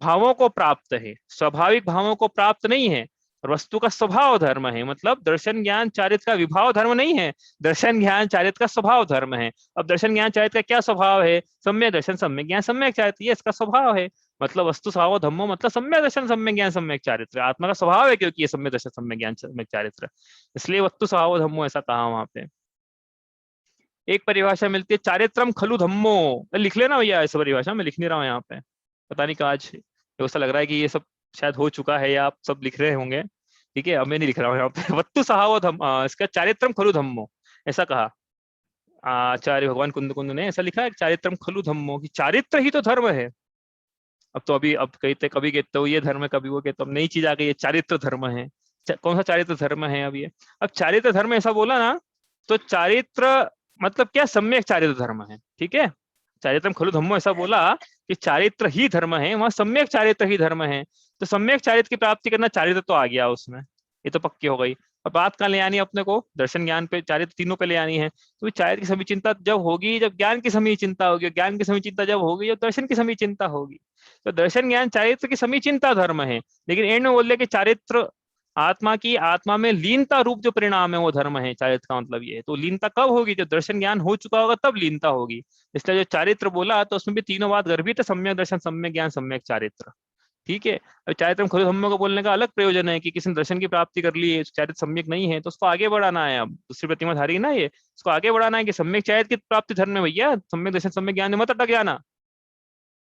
भावों को प्राप्त है, स्वाभाविक भावों को प्राप्त नहीं है। और वस्तु का स्वभाव धर्म है, मतलब दर्शन ज्ञान चारित्र का विभाव धर्म नहीं है, दर्शन ज्ञान चारित्र का स्वभाव धर्म है। अब दर्शन ज्ञान चारित्र का क्या स्वभाव है, सम्यक दर्शन सम्यक ज्ञान सम्यक चारित्र, ये इसका स्वभाव है। मतलब वस्तु स्वभाव धम्मो मतलब सम्यक दर्शन सम्यक ज्ञान सम्यक चारित्र, आत्मा का स्वभाव है क्योंकि ये सम्यक दर्शन सम्यक ज्ञान सम्यक चारित्र, इसलिए वस्तु स्वभाव धम्मो ऐसा कहा वहां पे। एक परिभाषा मिलती है चारित्रम खलु धम्मो, लिख लेना भैया, ऐसा परिभाषा मैं लिख नहीं रहा हूँ यहाँ पे, पता नहीं कहा आज ऐसा लग रहा है कि ये सब शायद हो चुका है या आप सब लिख रहे होंगे। ठीक है, अब मैं नहीं लिख रहा हूँ यहाँ पे। वस्तु स्वभाव धम्म, इसका चारित्रम खलु धम्मो ऐसा कहा आचार्य भगवान कुंद कुंद ने, ऐसा लिखा है चारित्रम खलु धम्मो, कि चारित्र ही तो धर्म है। अब तो अभी अब कहते, कभी कहते हो ये धर्म है, कभी वो कहते हो नई चीज आ गई है चारित्र धर्म है। कौन सा चारित्र धर्म है अब ये, अब चारित्र धर्म ऐसा बोला ना, तो चारित्र मतलब क्या, सम्यक चारित्र धर्म है। ठीक है, चारित्रम खलु धम्मो ऐसा बोला कि चारित्र ही धर्म है, वहां सम्यक चारित्र ही धर्म है। तो सम्यक चारित्र की प्राप्ति करना, चारित्र तो आ गया उसमें, ये तो पक्की हो गई। अब बात कहाँ ले आनी है अपने को, दर्शन ज्ञान पे, चारित्र तीनों पे ले आनी है। तो चारित्र की समी चिंता जब होगी जब ज्ञान की समी चिंता होगी, ज्ञान की समी चिंता जब होगी जब दर्शन की समी चिंता होगी। तो दर्शन ज्ञान चारित्र की समी चिंता धर्म है, लेकिन एंड में बोल रहे कि चारित्र आत्मा की, आत्मा में लीनता रूप जो परिणाम है वो धर्म है। चारित्र का मतलब ये है। तो लीनता कब होगी, जब दर्शन ज्ञान हो चुका होगा तब लीनता होगी। इसलिए जो चारित्र बोला तो उसमें भी तीनों बात गर्भित है, सम्यक दर्शन सम्यक ज्ञान सम्यक चारित्र। ठीक है, अब चारित्र खलु धम्मो को बोलने का अलग प्रयोजन है कि किसी ने दर्शन की प्राप्ति कर ली है, चारित्र सम्यक नहीं है तो उसको आगे बढ़ाना है। अब दूसरी प्रतिमा धारी ना ये, उसको आगे बढ़ाना है कि सम्यक चारित्र की प्राप्ति धर्म है भैया, सम्यक दर्शन सम्यक ज्ञान में मत अटक जाना,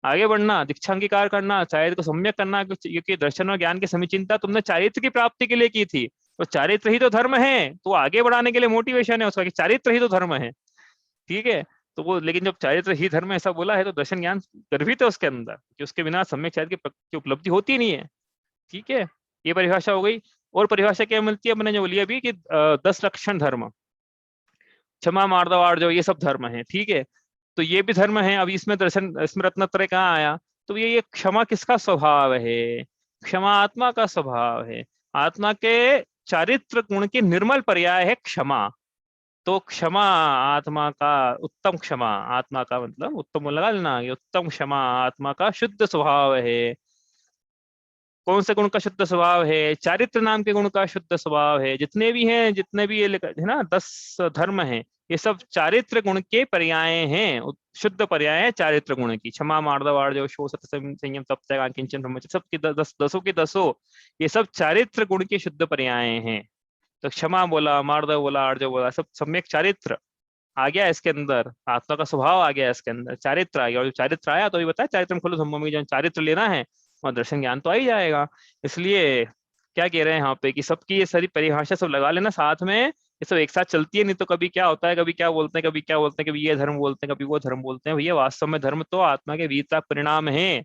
आगे बढ़ना, दीक्षा अंगीकार करना, चारित्र को सम्यक करना, क्योंकि दर्शन और ज्ञान की समीचिंता तुमने चारित्र की प्राप्ति के लिए की थी। तो चारित्र ही तो धर्म है, तो आगे बढ़ाने के लिए मोटिवेशन है उसका कि चारित्र ही तो धर्म है। ठीक है, तो वो, लेकिन जब चारित्र ही धर्म ऐसा बोला है तो दर्शन ज्ञान गर्भित है उसके अंदर, कि उसके बिना सम्यक चारित्र की उपलब्धि होती नहीं है। ठीक है, ये परिभाषा हो गई। और परिभाषा क्या मिलती है, मैंने जो बोली अभी कि 10 लक्षण धर्म, क्षमा मार्दव आर्जव, ये सब धर्म है। ठीक है, तो ये भी धर्म है। अब इसमें दर्शन, इसमें रत्नत्रय कहाँ आया, तो ये क्षमा किसका स्वभाव है, क्षमा आत्मा का स्वभाव है। आत्मा के चारित्र गुण के निर्मल पर्याय है क्षमा। तो क्षमा आत्मा का, उत्तम क्षमा आत्मा का, मतलब उत्तम लगा लेना, ये उत्तम क्षमा आत्मा का शुद्ध स्वभाव है। कौन से गुण का शुद्ध स्वभाव है, चारित्र नाम के गुण का शुद्ध स्वभाव है। जितने भी हैं, जितने भी ये है ना 10 धर्म हैं, ये सब चारित्र गुण के पर्याय हैं, शुद्ध पर्याय है चारित्र गुण की। क्षमा मार्दव आर्जव शोक सत्य संयम तप त्याग किंचन ब्रह्मचर्य, सब के 10 के 10 ये सब चारित्र गुण के शुद्ध पर्याय हैं। तो क्षमा बोला, मार्दव बोला, आर्जव बोला, सब सम्यक चारित्र आ गया इसके अंदर, आत्मा का स्वभाव आ गया इसके अंदर, चारित्र आ गया। और जो चारित्र आया तो ये बताया चारित्र खलु धम्मो में जो चारित्र लेना है और दर्शन ज्ञान तो आ ही जाएगा। इसलिए क्या कह रहे हैं यहाँ पे कि सबकी ये सारी परिभाषा सब लगा लेना साथ में, ये सब एक साथ चलती है। नहीं तो कभी क्या होता है, कभी क्या बोलते हैं, कभी क्या बोलते हैं, कभी ये धर्म बोलते हैं, कभी वो धर्म बोलते हैं। भैया वास्तव में धर्म तो आत्मा के वीतराग परिणाम है।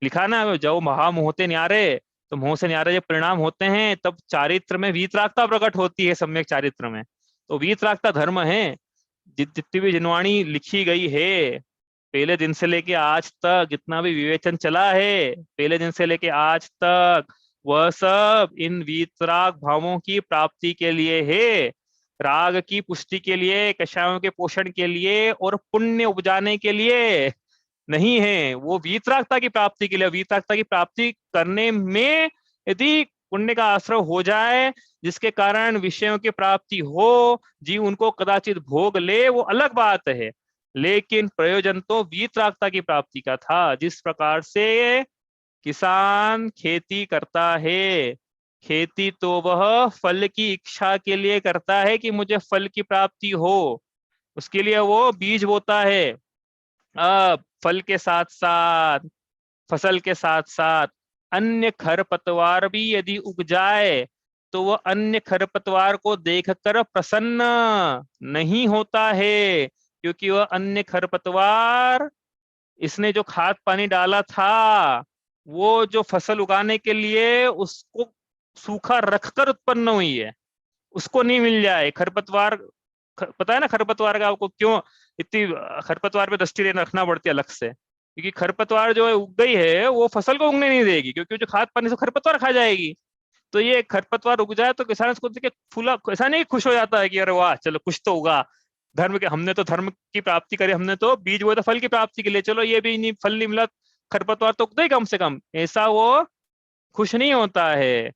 लिखा ना, जब महामुह होते न्यारे, तो मुंह से न्यारे जब परिणाम होते हैं तब चारित्र में वीतरागता प्रकट होती है, सम्यक चारित्र में। तो वीतरागता धर्म है। जितनी भी जिनवाणी लिखी गई है पहले दिन से लेके आज तक, जितना भी विवेचन चला है पहले दिन से लेके आज तक, वह सब इन वीतराग भावों की प्राप्ति के लिए है, राग की पुष्टि के लिए, कषायों के पोषण के लिए और पुण्य उपजाने के लिए नहीं है। वो वीतरागता की प्राप्ति के लिए, वीतरागता की प्राप्ति करने में यदि पुण्य का आश्रय हो जाए, जिसके कारण विषयों की प्राप्ति हो, जीव उनको कदाचित भोग ले, वो अलग बात है। लेकिन प्रयोजन तो वीतरागता की प्राप्ति का था। जिस प्रकार से किसान खेती करता है, खेती तो वह फल की इच्छा के लिए करता है कि मुझे फल की प्राप्ति हो, उसके लिए वो बीज बोता है। अब फल के साथ साथ, फसल के साथ साथ अन्य खरपतवार भी यदि उग जाए तो वह अन्य खरपतवार को देखकर प्रसन्न नहीं होता है, क्योंकि वह अन्य खरपतवार इसने जो खाद पानी डाला था वो जो फसल उगाने के लिए उसको सूखा रखकर उत्पन्न हुई है, उसको नहीं मिल जाए। खरपतवार, पता है ना खरपतवार का आपको क्यों इतनी खरपतवार पे दृष्टि रखना पड़ती है अलग से? क्योंकि खरपतवार जो है उग गई है वो फसल को उगने नहीं देगी, क्योंकि जो खाद पानी से खरपतवार खा जाएगी। तो ये खरपतवार उग जाए तो किसान इसको देख के फूला, ऐसा नहीं खुश हो जाता है कि अरे वाह चलो कुछ तो उगा, धर्म के, हमने तो धर्म की प्राप्ति करी, हमने तो बीज बोया था फल की प्राप्ति के लिए, चलो ये भी नहीं, फल नहीं मिला, खरपतवार तो उगता ही कम से कम, ऐसा वो खुश नहीं होता है।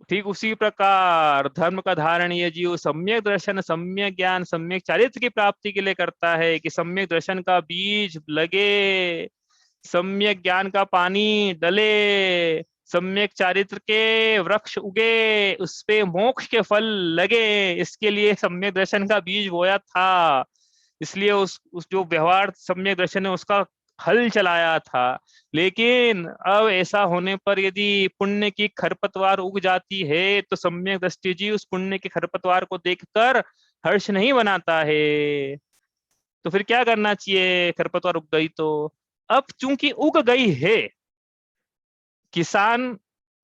ठीक उसी प्रकार धर्म का धारण ये जीव सम्यक दर्शन, सम्यक ज्ञान, सम्यक चारित्र की प्राप्ति के लिए करता है, कि सम्यक दर्शन का बीज लगे, सम्यक ज्ञान का पानी डले, सम्यक चारित्र के वृक्ष उगे, उस पे मोक्ष के फल लगे, इसके लिए सम्यक दर्शन का बीज बोया था। इसलिए उस जो व्यवहार सम्यक दर्शन है उसका हल चलाया था। लेकिन अब ऐसा होने पर यदि पुण्य की खरपतवार उग जाती है तो सम्यक दृष्टि जी उस पुण्य के खरपतवार को देखकर हर्ष नहीं बनाता है। तो फिर क्या करना चाहिए? खरपतवार उग गई तो, अब चूंकि उग गई है, किसान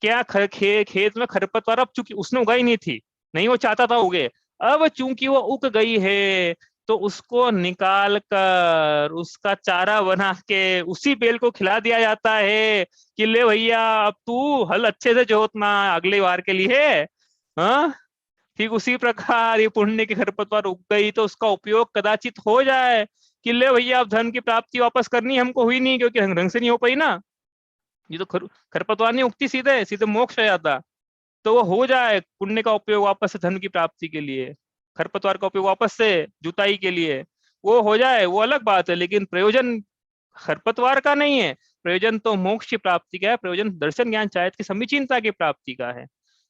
क्या खेत में खरपतवार, अब चूंकि उसने उगाई नहीं थी, नहीं वो चाहता था उगे, अब चूंकि वो उग गई है तो उसको निकाल कर उसका चारा बना के उसी बेल को खिला दिया जाता है कि ले भैया अब तू हल अच्छे से जोतना अगली बार के लिए। हाँ, ठीक उसी प्रकार ये पुण्य की खरपतवार उग गई तो उसका उपयोग कदाचित हो जाए कि ले भैया अब धन की प्राप्ति वापस करनी हमको हुई नहीं, क्योंकि ढंग से नहीं हो पाई ना, ये तो खरपतवार नहीं उगती सीधे सीधे मोक्ष हो जाता, तो वो हो जाए पुण्य का उपयोग वापस से धन की प्राप्ति के लिए, खरपतवार का उपयोग वापस से जुताई के लिए वो हो जाए, वो अलग बात है। लेकिन प्रयोजन खरपतवार का नहीं है, प्रयोजन तो मोक्ष की प्राप्ति का है, प्रयोजन दर्शन ज्ञान चाहत की समीचीनता की प्राप्ति का है।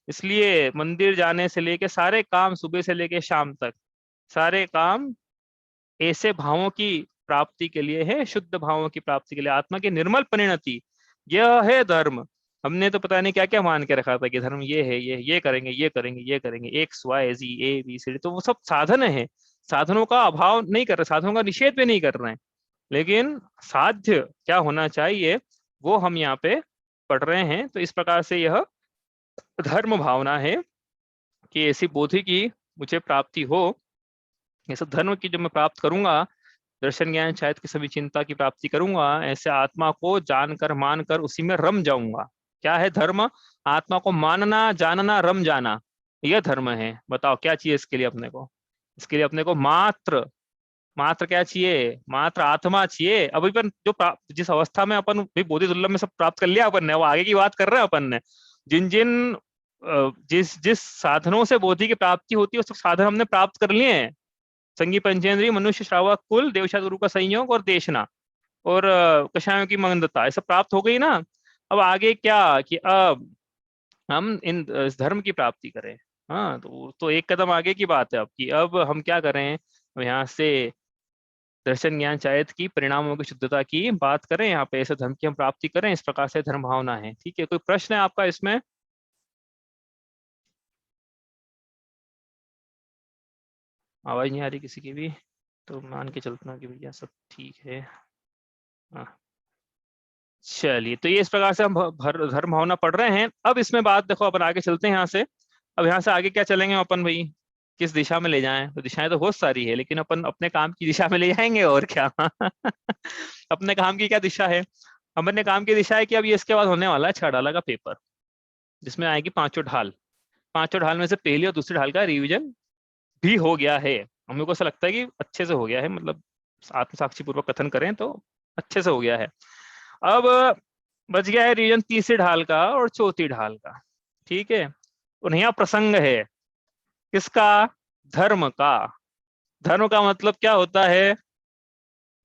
इसलिए मंदिर जाने से लेके सारे काम, सुबह से लेके शाम तक सारे काम ऐसे भावों की प्राप्ति के लिए है, शुद्ध भावों की प्राप्ति के लिए, आत्मा की निर्मल परिणति, यह है धर्म। हमने तो पता नहीं क्या क्या मान के रखा था कि धर्म ये है, ये करेंगे, ये करेंगे, ये करेंगे, X Y Z A B C D, तो वो सब साधन है, साधनों का अभाव नहीं कर रहे, साधनों का निषेध भी नहीं कर रहे हैं, लेकिन साध्य क्या होना चाहिए वो हम यहाँ पे पढ़ रहे हैं। तो इस प्रकार से यह धर्म भावना है कि ऐसी बोधि की मुझे प्राप्ति हो, ऐसा धर्म की जो मैं प्राप्त करूंगा, दर्शन ज्ञान शायद की सभी चिंता की प्राप्ति करूंगा, ऐसे आत्मा को जानकर मानकर उसी में रम जाऊंगा। क्या है धर्म? आत्मा को मानना, जानना, रम जाना, यह धर्म है। बताओ क्या चाहिए इसके लिए अपने को? इसके लिए अपने को मात्र मात्र क्या चाहिए? मात्र आत्मा चाहिए। अभी अपन जो जिस अवस्था में अपन भी बोधि दुर्लभ में सब प्राप्त कर लिया अपन ने, वो आगे की बात कर रहे हैं अपन ने, जिन जिन जिस जिस साधनों से बोधि की प्राप्ति होती है उस साधन हमने प्राप्त कर लिए हैं, संगी पंचेंद्रिय, मनुष्य श्रावक कुल, देवशा गुरु का संयोग और देशना और कषायों की मंदता, ऐसा प्राप्त हो गई ना। अब आगे क्या कि अब हम इस धर्म की प्राप्ति करें। हाँ, तो एक कदम आगे की बात है अब की, अब हम क्या करें, अब यहाँ से दर्शन ज्ञान चाहत की परिणामों की शुद्धता की बात करें, यहाँ पे ऐसे धर्म की हम प्राप्ति करें, इस प्रकार से धर्म भावना है। ठीक है, कोई प्रश्न है आपका इसमें? आवाज नहीं आ रही किसी की भी? तो मान के चलता हूँ कि भैया सब ठीक है। हाँ, चलिए, तो ये इस प्रकार से हम धर्म भावना पढ़ रहे हैं। अब इसमें बात देखो, अपन आगे चलते हैं यहाँ से। अब यहाँ से आगे क्या चलेंगे अपन भाई, किस दिशा में ले जाएं? तो दिशाएं तो बहुत सारी है, लेकिन अपन अपने काम की दिशा में ले जाएंगे और क्या। अपने काम की क्या दिशा है? अपने काम की दिशा है कि अब ये इसके बाद होने वाला है 6 ढाला का पेपर, जिसमें आएगी 5 ढाल। 5 ढाल में से पहली और दूसरी ढाल का रिविजन भी हो गया है। हम लोग को ऐसा लगता है कि अच्छे से हो गया है, मतलब आत्मसाक्षी पूर्वक कथन करें तो अच्छे से हो गया है। अब बच गया है रिवीजन तीसरी ढाल का और चौथी ढाल का। ठीक है, और यहाँ प्रसंग है किसका? धर्म का। धर्म का मतलब क्या होता है?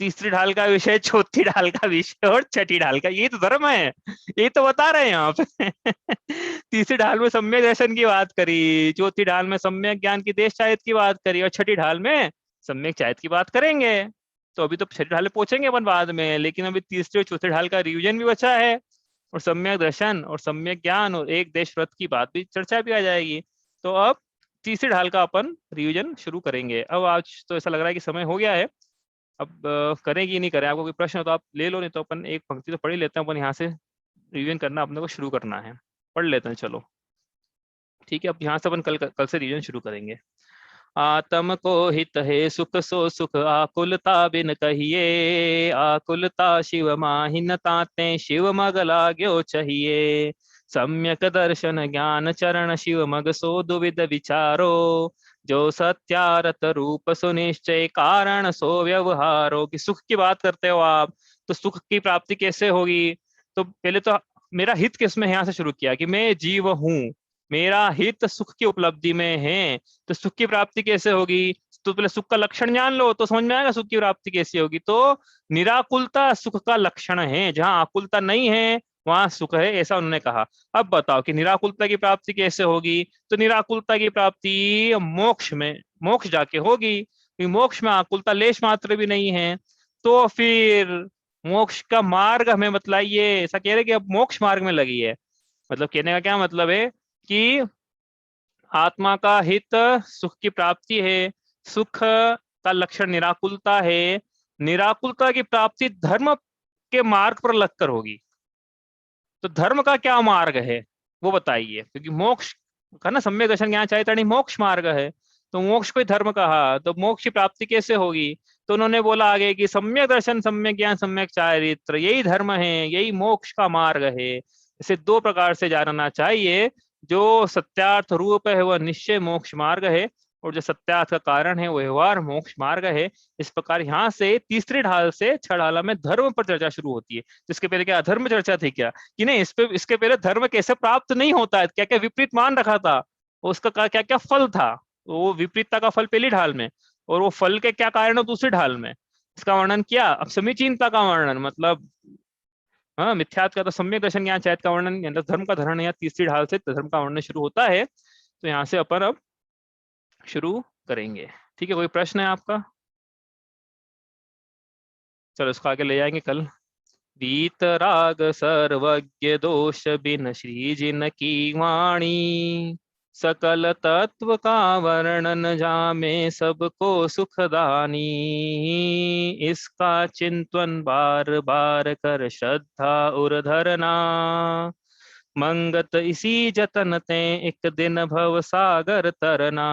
तीसरी ढाल का विषय, चौथी ढाल का विषय और छठी ढाल का, ये तो धर्म है, ये तो बता रहे हैं यहाँ पे। तीसरी ढाल में सम्यक दर्शन की बात करी, चौथी ढाल में सम्यक ज्ञान की देश चारित की बात करी, और छठी ढाल में सम्यक चारित की बात करेंगे। तो अभी तो छठी ढाल में पहुंचेंगे अपन बाद में, लेकिन अभी तीसरी और चौथी ढाल का रिवीजन भी बचा है, और सम्यक दर्शन और सम्यक ज्ञान और एक देश व्रत की बात भी, चर्चा भी आ जाएगी। तो अब तीसरी ढाल का अपन रिवीजन शुरू करेंगे। अब आज तो ऐसा लग रहा है कि समय हो गया है, अब करें कि नहीं करें, आपको कोई प्रश्न हो तो आप ले लो, नहीं तो अपन एक पंक्ति तो पढ़ ही लेते हैं, अपन यहाँ से रिवीजन करना अपने को शुरू करना है, पढ़ लेते हैं चलो। ठीक है, अब यहाँ से अपन कल से रिवीजन शुरू करेंगे। आत्म को हित है सुख सो सुख, आकुलता बिन कहिए, आकुलता शिव माहिन ताते, शिव मग लाग्यो चाहिए। सम्यक दर्शन ज्ञान चरण शिव मग सो दुविध विचारो, जो सत्यारत रूप सुनिश्चय कारण सो व्यवहारो। कि सुख की बात करते हो आप, तो सुख की प्राप्ति कैसे होगी? तो पहले तो मेरा हित किसमें है, यहाँ से शुरू किया कि मैं जीव हूँ, मेरा हित सुख की उपलब्धि में है। तो सुख की प्राप्ति कैसे होगी? तो पहले सुख का लक्षण जान लो तो समझ में आएगा सुख की प्राप्ति कैसी होगी। तो निराकुलता सुख का लक्षण है, जहां आकुलता नहीं है वहां सुख है, ऐसा उन्होंने कहा। अब बताओ कि निराकुलता की प्राप्ति कैसे होगी? तो निराकुलता की प्राप्ति मोक्ष में, मोक्ष जाके होगी, क्योंकि मोक्ष में आकुलता लेश मात्र भी नहीं है। तो फिर मोक्ष का मार्ग हमें बतलाइए, ऐसा कह रहे कि अब मोक्ष मार्ग में लगी है। मतलब कहने का क्या मतलब है कि आत्मा का हित सुख की प्राप्ति है, सुख का लक्षण निराकुलता है, निराकुलता की प्राप्ति धर्म के मार्ग पर लगकर होगी। तो धर्म का क्या मार्ग है वो बताइए, क्योंकि मोक्ष का ना सम्यक दर्शन ज्ञान चाहिए मोक्ष मार्ग है, तो मोक्ष को धर्म कहा, तो मोक्ष की प्राप्ति कैसे होगी? तो उन्होंने बोला आगे कि सम्यक दर्शन सम्यक ज्ञान सम्यक चारित्र यही धर्म है, यही मोक्ष का मार्ग है। इसे दो प्रकार से जानना चाहिए, जो सत्यार्थ रूप है वह निश्चय मोक्ष मार्ग है, और जो सत्यार्थ का कारण है वो व्यवहार मोक्ष मार्ग है। इस प्रकार यहाँ से तीसरी ढाल से छह ढाला में धर्म पर चर्चा शुरू होती है। जिसके पहले क्या अधर्म चर्चा थी क्या, कि नहीं इस पे, इसके पहले धर्म कैसे प्राप्त नहीं होता है, क्या क्या विपरीत मान रखा था, उसका क्या क्या फल था, वो विपरीतता का फल पहली ढाल में, और वो फल के क्या कारण है दूसरी ढाल में, इसका वर्णन किया। अब समीचीनता का वर्णन मतलब हाँ मिथ्यात्व का, तो सम्यक दर्शन ज्ञान चैत का वर्णन, मतलब धर्म का धरण या तीसरी ढाल से धर्म का वर्णन शुरू होता है। तो यहाँ से अपन अब शुरू करेंगे। ठीक है, कोई प्रश्न है आपका? चलो इसको आगे ले जाएंगे कल। वीतराग सर्वज्ञ दोष बिन श्री जिन की वाणी, सकल तत्व का वर्णन जामे सबको सुखदानी। इसका चिंतन बार बार कर श्रद्धा उर धरना, मंगत इसी जतन ते एक दिन भव सागर तरना।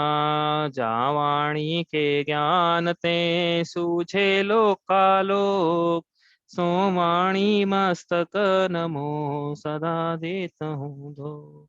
जावाणी के ज्ञान ते सूझे लोकालोक, सोमाणी मस्तक नमो सदा देत हूँ धो।